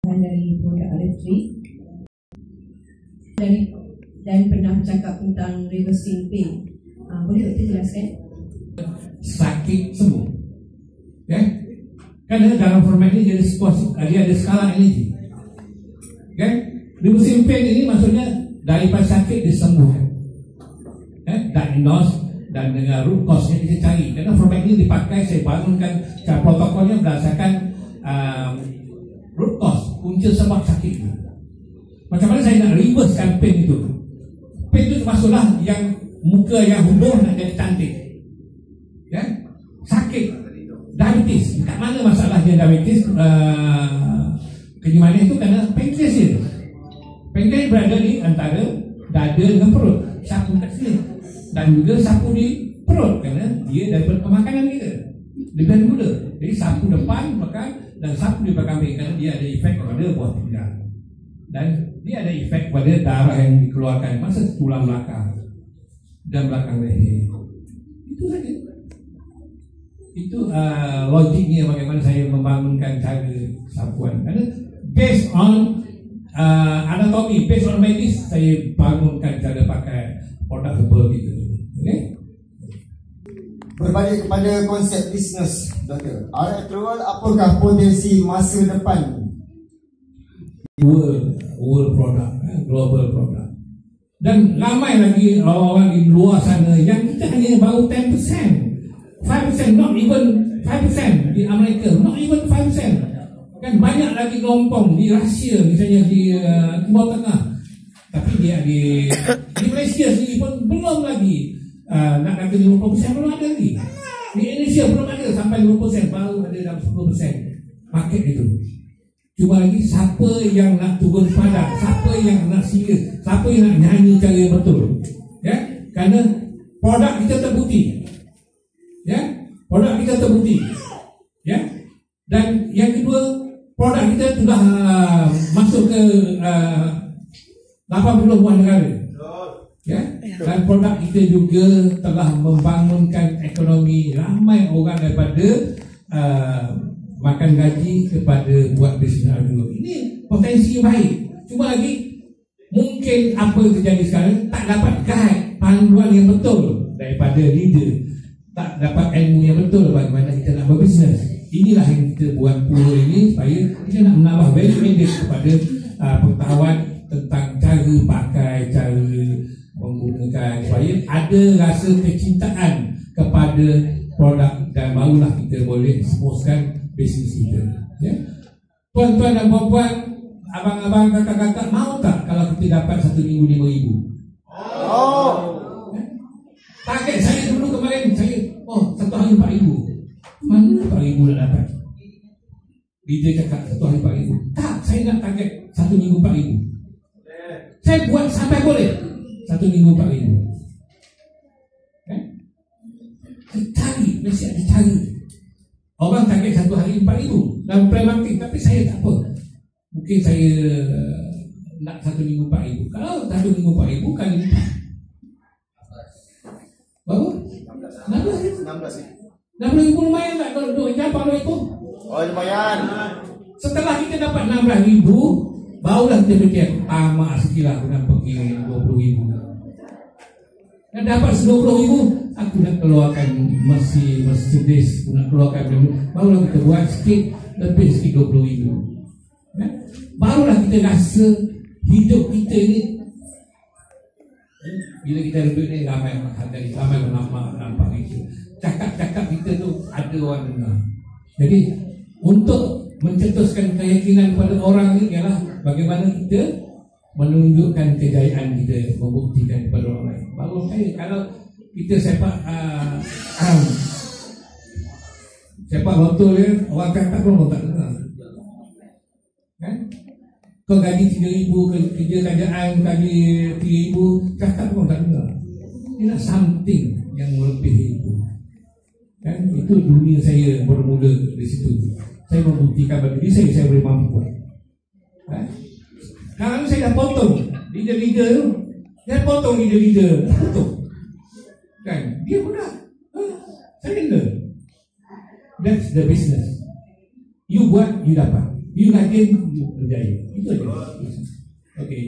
dari produk elektrik dan pernah bercakap tentang reversing pain. Boleh Dr. jelaskan? Sakit sembuh. Kan dalam format ini dia ada skala energi. Reversing pain ini maksudnya daripada sakit disembuhkan. Diagnose dan dengan root cause-nya kita cari. Kerana format ini dipakai, saya bangunkan protokolnya berdasarkan root cause, punca sebab sakit. Macam mana saya nak reverse pain itu? Pain itu maksudlah yang muka yang hubung nak jadi cantik. Sakit, diabetes. Kat mana masalahnya diabetes? Kenyamanan itu kerana pankreas dia. Pankreas berada di antara dada dengan perut. Sapu kat sini dan juga sapu di perut kerana dia daripada pemakanan kita lebih gula. Jadi sapu depan belakang dan sapu di belakang kerana dia ada efek kepada buah pinggang dan dia ada efek pada darah yang dikeluarkan masa tulang belakang dan belakang leher. Itu saja. Itu logiknya bagaimana saya membangunkan cara sapuan. Kerana based on anatomi, based on medis, saya bangunkan cara pakai produk herbal kita. Berbalik kepada konsep bisnes, Doktor, after all, apakah potensi masa depan? World product, global product. Dan ramai lagi orang di luar sana yang kita hanya baru 10%, 5%, not even 5% di Amerika, not even 5%. Kan banyak lagi kelompok di Rusia misalnya, di Timur Tengah, tapi dia di Malaysia sendiri pun belum lagi nak kata 50%, belum ada lagi. Di Indonesia belum ada sampai 50%, baru ada dalam 10% market itu. Cuma lagi siapa yang nak turun padang, siapa yang nak serius, siapa yang nak nyanyi cara yang betul. Kerana produk kita terbukti. Produk kita terbukti. Dan yang kedua, produk kita sudah masuk ke 80 buah negara. Dan produk kita juga telah membangunkan ekonomi ramai orang daripada makan gaji kepada buat bisnes dulu. Ini potensi yang baik. Cuma lagi mungkin apa yang terjadi sekarang, tak dapat guide, panduan yang betul daripada leader, tak dapat ilmu yang betul bagaimana kita nak berbisnes. Inilah yang kita buat pula ini supaya kita nak menambah value added kepada pengetahuan tentang cara pakai, cara menggunakan, supaya ada rasa kecintaan kepada produk dan barulah kita boleh semuskan bisnes kita. Tuan-tuan dan puan-puan, abang-abang, kakak-kakak, mau tak kalau kita dapat 1 minggu 5,000? Target saya dulu kemarin, saya 1 hari 4,000. Mana 4,000 nak dapat? Dia cakap 1 hari 4,000. Tak, saya nak target 1 minggu 4,000. Saya buat sampai boleh 1 minggu 4,000. Cari, mesti ada cara. Orang target 1 hari 4,000 dalam pre-marketing, tapi saya tak apa. Mungkin saya nak 1 minggu 4,000. Kalau 1 minggu 4,000 kali 4, berapa? 16,000 lumayan tak kalau duduk jam kalau itu? Lumayan. Setelah kita dapat 16,000, barulah kita fikir, mak sekilah aku nak pergi 20,000. Dan dapat 20,000, aku nak keluarkan Mercedes, aku nak keluarkan benda, barulah kita buat sikit, lebih sikit 20,000. Barulah kita rasa hidup kita ini, bila kita duduk ni ramai nampak itu. Cakap-cakap kita tu ada orang dengar. Jadi untuk mencetuskan keyakinan kepada orang ni ialah bagaimana kita menunjukkan kejayaan kita, membuktikan kepada orang lain. Baru saya, kalau kita sepak loto dia, orang cakap pun tak dengar. Kau gaji 3,000, kerja kerajaan gaji 3,000, cakap pun tak dengar. Ini something yang lebih itu. Itu dunia saya bermula di situ. Saya membuktikan bagi diri saya boleh mampu. Kalau saya dah potong leader-leader tu, saya potong leader-leader, potong. Dia pun dah saya kena. That's the business. You buat, you dapat. You yakin you berjaya. Itu aja. Okey.